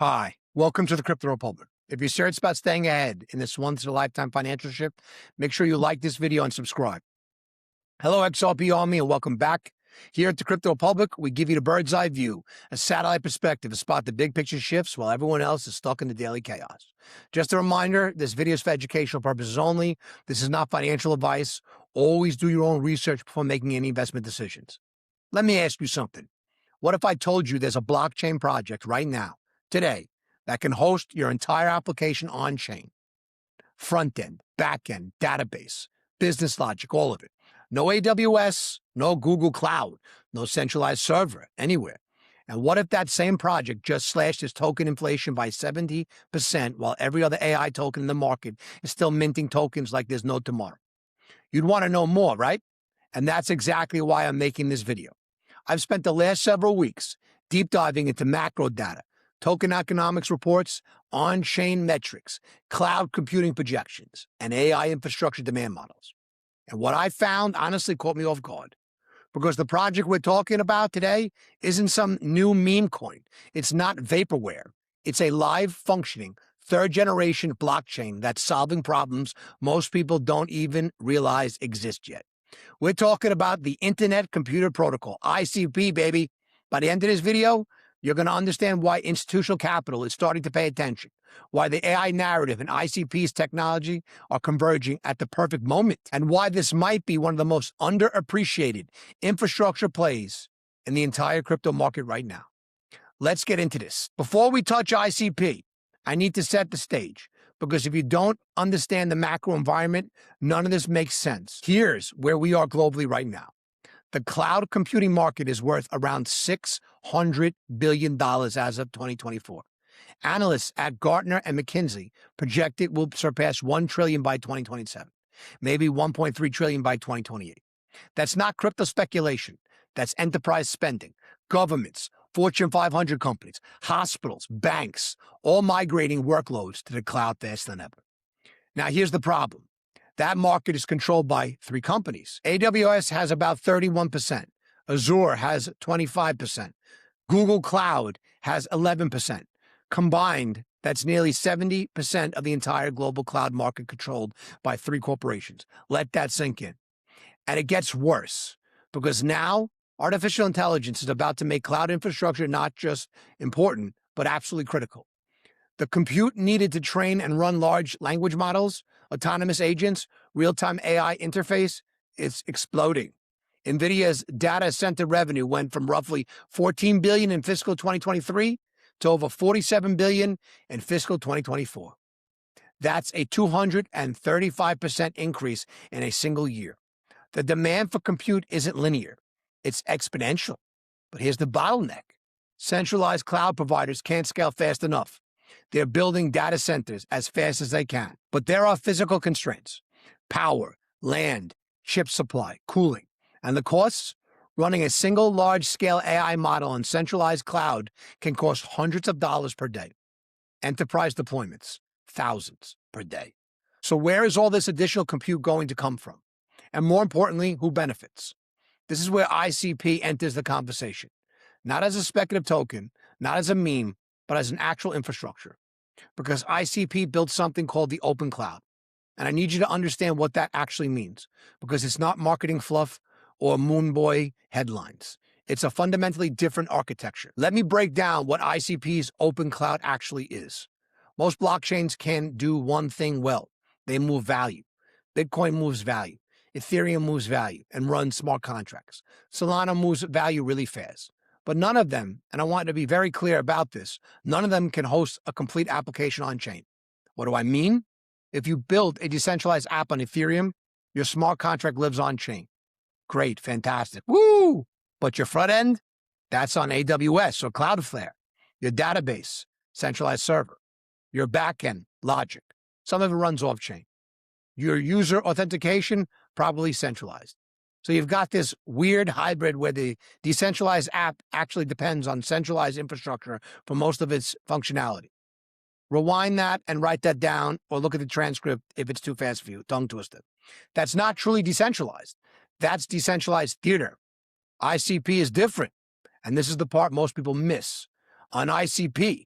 Hi, welcome to the Crypto Republic. If you're serious about staying ahead in this once-in-a-lifetime financial shift, make sure you like this video and subscribe. Hello, XRP Army, and welcome back. Here at the Crypto Republic, we give you the bird's eye view, a satellite perspective to spot the big picture shifts while everyone else is stuck in the daily chaos. Just a reminder, this video is for educational purposes only. This is not financial advice. Always do your own research before making any investment decisions. Let me ask you something. What if I told you there's a blockchain project right now, today, that can host your entire application on-chain? Front end, back end, database, business logic, all of it. No AWS, no Google Cloud, no centralized server anywhere. And what if that same project just slashed its token inflation by 70% while every other AI token in the market is still minting tokens like there's no tomorrow? You'd want to know more, right? And that's exactly why I'm making this video. I've spent the last several weeks deep diving into macro data, token economics reports, on-chain metrics, cloud computing projections, and AI infrastructure demand models. And what I found honestly caught me off guard, because the project we're talking about today isn't some new meme coin. It's not vaporware. It's a live functioning third-generation blockchain that's solving problems most people don't even realize exist yet. We're talking about the Internet Computer Protocol, ICP, baby. By the end of this video, you're going to understand why institutional capital is starting to pay attention, why the AI narrative and ICP's technology are converging at the perfect moment, and why this might be one of the most underappreciated infrastructure plays in the entire crypto market right now. Let's get into this. Before we touch ICP, I need to set the stage, because if you don't understand the macro environment, none of this makes sense. Here's where we are globally right now. The cloud computing market is worth around $600 billion as of 2024. Analysts at Gartner and McKinsey project it will surpass $1 trillion by 2027, maybe $1.3 trillion by 2028. That's not crypto speculation. That's enterprise spending, governments, Fortune 500 companies, hospitals, banks, all migrating workloads to the cloud faster than ever. Now, here's the problem. That market is controlled by three companies. AWS has about 31%. Azure has 25%. Google Cloud has 11%. Combined, that's nearly 70% of the entire global cloud market controlled by three corporations. Let that sink in. And it gets worse, because now artificial intelligence is about to make cloud infrastructure not just important, but absolutely critical. The compute needed to train and run large language models, autonomous agents, real-time AI interface is exploding. NVIDIA's data center revenue went from roughly $14 billion in fiscal 2023 to over $47 billion in fiscal 2024. That's a 235% increase in a single year. The demand for compute isn't linear. It's exponential. But here's the bottleneck. Centralized cloud providers can't scale fast enough. They're building data centers as fast as they can. But there are physical constraints: power, land, chip supply, cooling. And the costs? Running a single large-scale AI model on centralized cloud can cost hundreds of dollars per day. Enterprise deployments, thousands per day. So where is all this additional compute going to come from? And more importantly, who benefits? This is where ICP enters the conversation. Not as a speculative token, not as a meme, but as an actual infrastructure. Because ICP built something called the open cloud. And I need you to understand what that actually means, because it's not marketing fluff or moon boy headlines. It's a fundamentally different architecture. Let me break down what ICP's open cloud actually is. Most blockchains can do one thing well. They move value. Bitcoin moves value. Ethereum moves value and runs smart contracts. Solana moves value really fast. But none of them, and I want to be very clear about this, none of them can host a complete application on-chain. What do I mean? If you build a decentralized app on Ethereum, your smart contract lives on-chain. Great, fantastic, woo! But your front end, that's on AWS or Cloudflare. Your database, centralized server. Your backend, logic. Some of it runs off-chain. Your user authentication, probably centralized. So you've got this weird hybrid where the decentralized app actually depends on centralized infrastructure for most of its functionality. Rewind that and write that down, or look at the transcript if it's too fast for you, tongue twisted. That's not truly decentralized. That's decentralized theater. ICP is different, and this is the part most people miss. On ICP,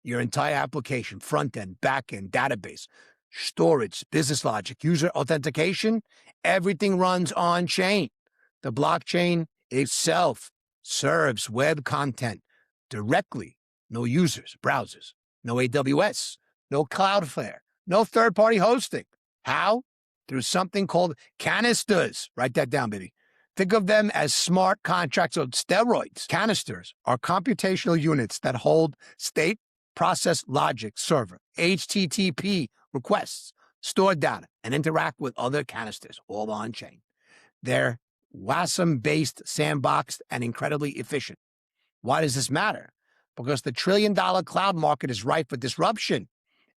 Your entire application, front end, back end, database, storage, business logic, user authentication, everything runs on chain. The blockchain itself serves web content directly. No users, browsers, no AWS, no Cloudflare, no third-party hosting. How? Through something called canisters. Write that down, baby. Think of them as smart contracts on steroids. Canisters are computational units that hold state process logic server, HTTP requests, store data, and interact with other canisters, all on chain. They're WASM-based, sandboxed, and incredibly efficient. Why does this matter? Because the trillion-dollar cloud market is ripe for disruption.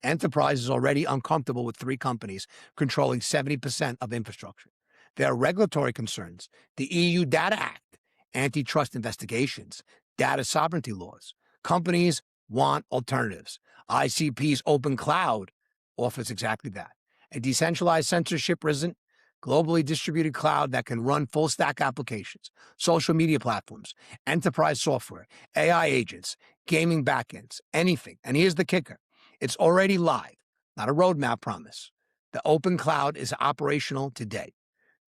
Enterprise is already uncomfortable with 3 companies controlling 70% of infrastructure. There are regulatory concerns, the EU Data Act, antitrust investigations, data sovereignty laws. Companies want alternatives. ICP's open cloud offers exactly that. A decentralized, censorship-resistant, globally distributed cloud that can run full-stack applications, social media platforms, enterprise software, AI agents, gaming backends, anything. And here's the kicker. It's already live, not a roadmap promise. The open cloud is operational today.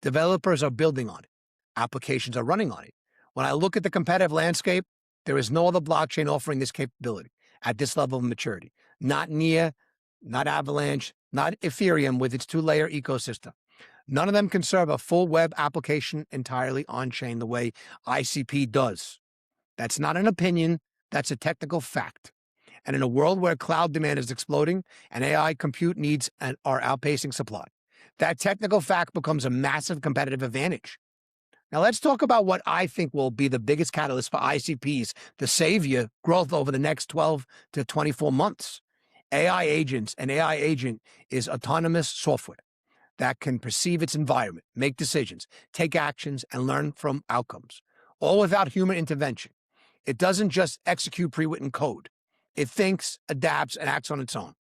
Developers are building on it. Applications are running on it. When I look at the competitive landscape, there is no other blockchain offering this capability at this level of maturity. Not Nia, not Avalanche, not Ethereum with its 2-layer ecosystem. None of them can serve a full web application entirely on-chain the way ICP does. That's not an opinion, that's a technical fact. And in a world where cloud demand is exploding and AI compute needs are outpacing supply, that technical fact becomes a massive competitive advantage. Now let's talk about what I think will be the biggest catalyst for ICPs, the savior growth over the next 12 to 24 months. AI agents. An AI agent is autonomous software that can perceive its environment, make decisions, take actions, and learn from outcomes, all without human intervention. It doesn't just execute pre-written code. It thinks, adapts, and acts on its own.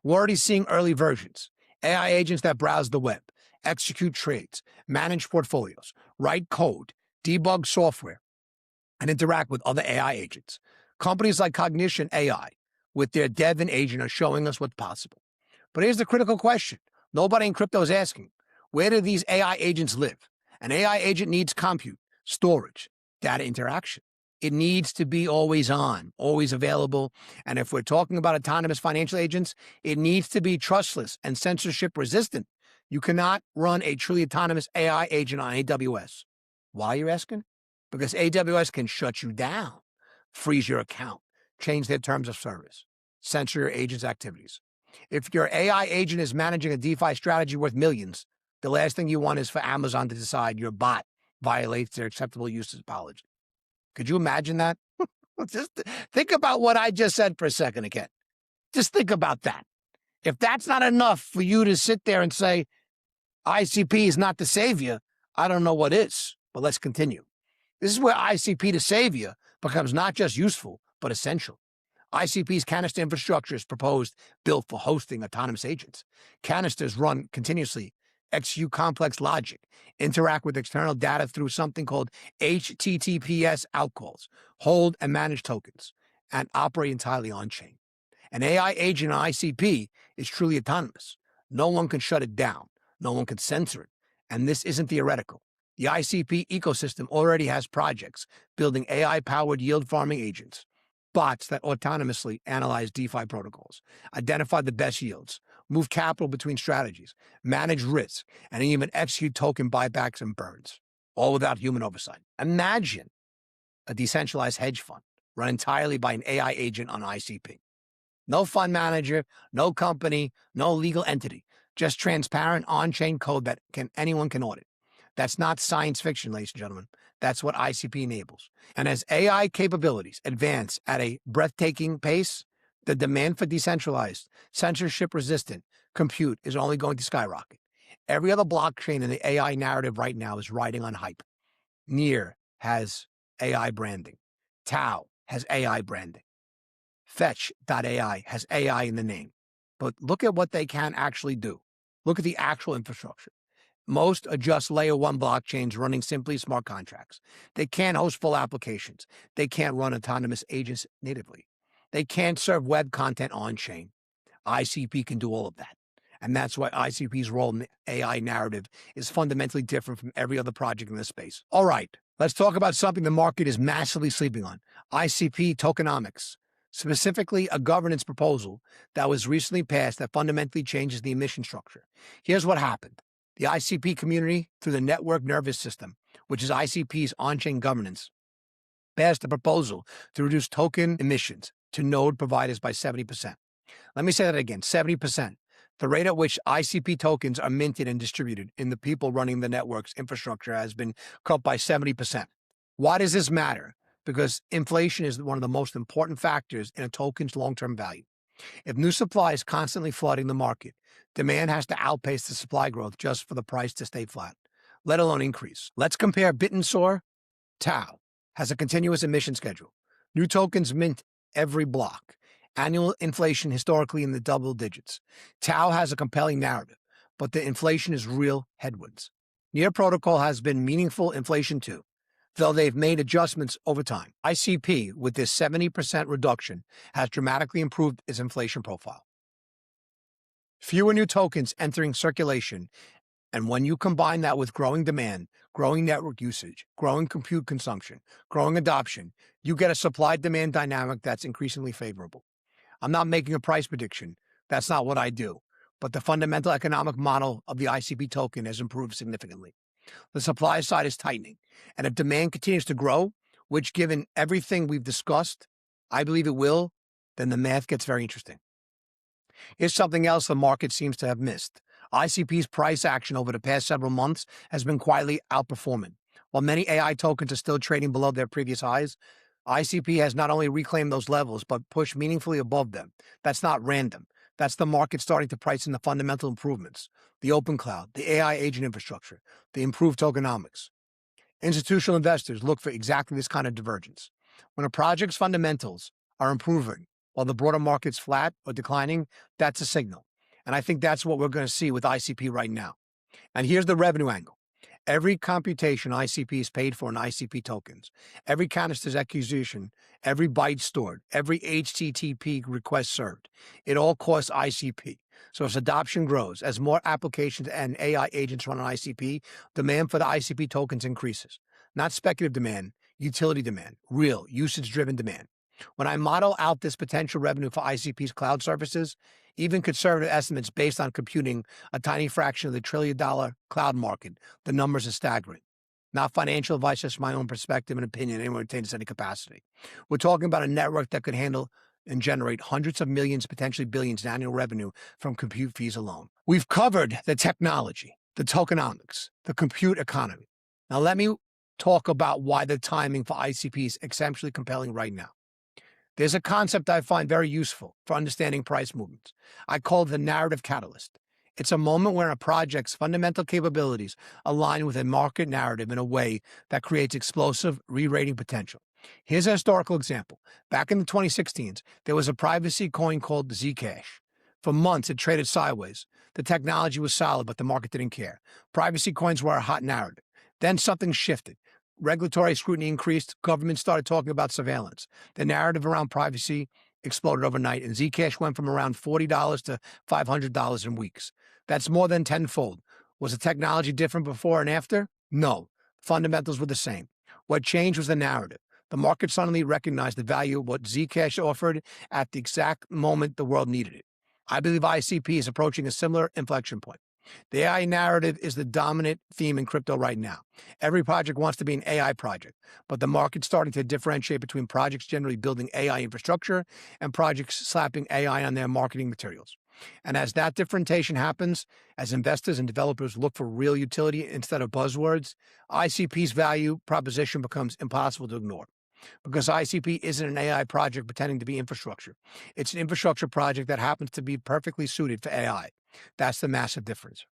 We're already seeing early versions. AI agents that browse the web, execute trades, manage portfolios, write code, debug software, and interact with other AI agents. Companies like Cognition AI, with their dev and agent, are showing us what's possible. But here's the critical question. Nobody in crypto is asking, where do these AI agents live? An AI agent needs compute, storage, data interaction. It needs to be always on, always available. And if we're talking about autonomous financial agents, it needs to be trustless and censorship resistant. You cannot run a truly autonomous AI agent on AWS. Why, you're asking? Because AWS can shut you down, freeze your account, change their terms of service, censor your agent's activities. If your AI agent is managing a DeFi strategy worth millions, the last thing you want is for Amazon to decide your bot violates their acceptable usage policy. Could you imagine that? Just think about what I just said for a second again. Just think about that. If that's not enough for you to sit there and say, ICP is not the savior, I don't know what is. But let's continue. This is where ICP, the savior, becomes not just useful, but essential. ICP's canister infrastructure is proposed, built for hosting autonomous agents. Canisters run continuously, execute complex logic, interact with external data through something called HTTPS outcalls, hold and manage tokens, and operate entirely on-chain. An AI agent on ICP is truly autonomous. No one can shut it down. No one can censor it. And this isn't theoretical. The ICP ecosystem already has projects building AI-powered yield farming agents, bots that autonomously analyze DeFi protocols, identify the best yields, move capital between strategies, manage risk, and even execute token buybacks and burns, all without human oversight. Imagine a decentralized hedge fund run entirely by an AI agent on ICP. No fund manager, no company, no legal entity, just transparent on-chain code that anyone can audit. That's not science fiction, ladies and gentlemen. That's what ICP enables. And as AI capabilities advance at a breathtaking pace, the demand for decentralized, censorship-resistant compute is only going to skyrocket. Every other blockchain in the AI narrative right now is riding on hype. Near has AI branding. Tau has AI branding. Fetch.ai has AI in the name. But look at what they can actually do. Look at the actual infrastructure. Most are just layer 1 blockchains running simply smart contracts. They can't host full applications. They can't run autonomous agents natively. They can't serve web content on-chain. ICP can do all of that. And that's why ICP's role in the AI narrative is fundamentally different from every other project in this space. All right, let's talk about something the market is massively sleeping on: ICP tokenomics, specifically a governance proposal that was recently passed that fundamentally changes the emission structure. Here's what happened. The ICP community, through the Network Nervous System, which is ICP's on-chain governance, passed a proposal to reduce token emissions to node providers by 70%. Let me say that again, 70%. The rate at which ICP tokens are minted and distributed in the people running the network's infrastructure has been cut by 70%. Why does this matter? Because inflation is one of the most important factors in a token's long-term value. If new supply is constantly flooding the market, demand has to outpace the supply growth just for the price to stay flat, let alone increase. Let's compare Bittensoar. Tau has a continuous emission schedule. New tokens mint every block. Annual inflation historically in the double digits. Tau has a compelling narrative, but the inflation is real headwinds. Near Protocol has been meaningful inflation too, though they've made adjustments over time. ICP, with this 70% reduction, has dramatically improved its inflation profile. Fewer new tokens entering circulation, and when you combine that with growing demand, growing network usage, growing compute consumption, growing adoption, you get a supply-demand dynamic that's increasingly favorable. I'm not making a price prediction. That's not what I do. But the fundamental economic model of the ICP token has improved significantly. The supply side is tightening. And if demand continues to grow, which given everything we've discussed, I believe it will, then the math gets very interesting. Here's something else the market seems to have missed. ICP's price action over the past several months has been quietly outperforming. While many AI tokens are still trading below their previous highs, ICP has not only reclaimed those levels, but pushed meaningfully above them. That's not random. That's the market starting to price in the fundamental improvements: the open cloud, the AI agent infrastructure, the improved tokenomics. Institutional investors look for exactly this kind of divergence. When a project's fundamentals are improving while the broader market's flat or declining, that's a signal. And I think that's what we're going to see with ICP right now. And here's the revenue angle. Every computation ICP is paid for in ICP tokens. Every canister's acquisition, every byte stored, every HTTP request served. It all costs ICP. So as adoption grows, as more applications and AI agents run on ICP, demand for the ICP tokens increases. Not speculative demand, utility demand, real usage-driven demand. When I model out this potential revenue for ICP's cloud services, even conservative estimates based on computing a tiny fraction of the $1 trillion cloud market, the numbers are staggering. Not financial advice, just my own perspective and opinion. Anyone retains any capacity. We're talking about a network that could handle and generate hundreds of millions, potentially billions in annual revenue from compute fees alone. We've covered the technology, the tokenomics, the compute economy. Now let me talk about why the timing for ICP is exceptionally compelling right now. There's a concept I find very useful for understanding price movements. I call it the narrative catalyst. It's a moment where a project's fundamental capabilities align with a market narrative in a way that creates explosive re-rating potential. Here's a historical example. Back in the 2016s, there was a privacy coin called Zcash. For months, it traded sideways. The technology was solid, but the market didn't care. Privacy coins were a hot narrative. Then something shifted. Regulatory scrutiny increased. Government started talking about surveillance. The narrative around privacy exploded overnight, and Zcash went from around $40 to $500 in weeks. That's more than tenfold. Was the technology different before and after? No. Fundamentals were the same. What changed was the narrative. The market suddenly recognized the value of what Zcash offered at the exact moment the world needed it. I believe ICP is approaching a similar inflection point. The AI narrative is the dominant theme in crypto right now. Every project wants to be an AI project, but the market's starting to differentiate between projects generally building AI infrastructure and projects slapping AI on their marketing materials. And as that differentiation happens, as investors and developers look for real utility instead of buzzwords, ICP's value proposition becomes impossible to ignore. Because ICP isn't an AI project pretending to be infrastructure. It's an infrastructure project that happens to be perfectly suited for AI. That's the massive difference.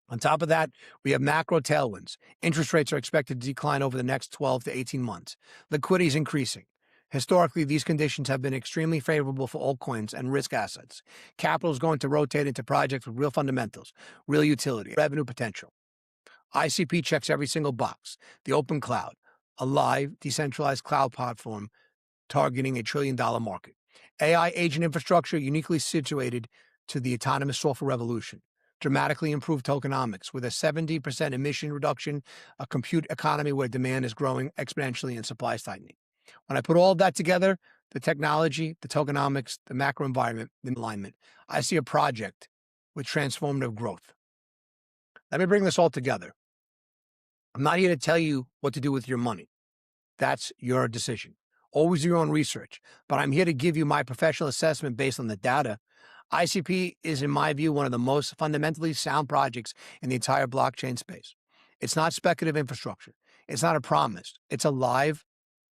On top of that, we have macro tailwinds. Interest rates are expected to decline over the next 12 to 18 months. Liquidity is increasing. Historically, these conditions have been extremely favorable for altcoins and risk assets. Capital is going to rotate into projects with real fundamentals, real utility, revenue potential. ICP checks every single box. The open cloud, a live, decentralized cloud platform targeting $1 trillion market. AI agent infrastructure uniquely situated to the autonomous software revolution. Dramatically improved tokenomics with a 70% emission reduction, a compute economy where demand is growing exponentially and supply is tightening. When I put all of that together, the technology, the tokenomics, the macro environment, the alignment, I see a project with transformative growth. Let me bring this all together. I'm not here to tell you what to do with your money. That's your decision. Always do your own research, but I'm here to give you my professional assessment based on the data. ICP is, in my view, one of the most fundamentally sound projects in the entire blockchain space. It's not speculative infrastructure. It's not a promise. It's a live,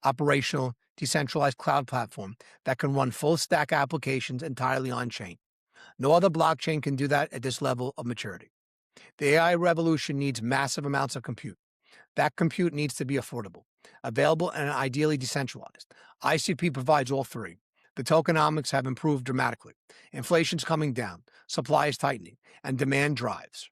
operational, decentralized cloud platform that can run full stack applications entirely on chain. No other blockchain can do that at this level of maturity. The AI revolution needs massive amounts of compute. That compute needs to be affordable, available, and ideally decentralized. ICP provides all three. The tokenomics have improved dramatically. Inflation's coming down, supply is tightening, and demand drives.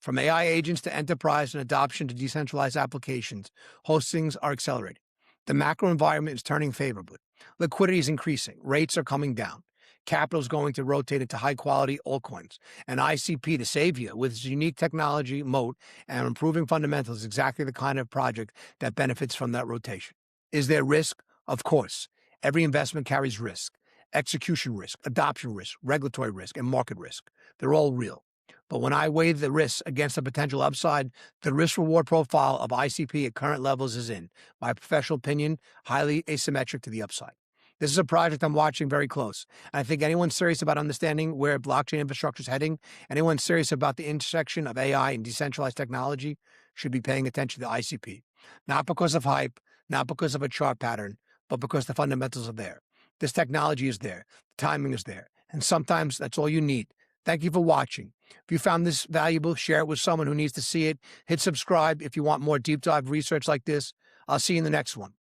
From AI agents to enterprise and adoption to decentralized applications, hostings are accelerating. The macro environment is turning favorably. Liquidity is increasing. Rates are coming down. Capital is going to rotate into high-quality altcoins. And ICP, to save you with its unique technology, moat, and improving fundamentals, is exactly the kind of project that benefits from that rotation. Is there risk? Of course. Every investment carries risk. Execution risk, adoption risk, regulatory risk, and market risk. They're all real. But when I weigh the risks against the potential upside, the risk-reward profile of ICP at current levels is, in my professional opinion, highly asymmetric to the upside. This is a project I'm watching very close. And I think anyone serious about understanding where blockchain infrastructure is heading, anyone serious about the intersection of AI and decentralized technology should be paying attention to ICP. Not because of hype, not because of a chart pattern, but because the fundamentals are there. This technology is there. The timing is there. And sometimes that's all you need. Thank you for watching. If you found this valuable, share it with someone who needs to see it. Hit subscribe if you want more deep dive research like this. I'll see you in the next one.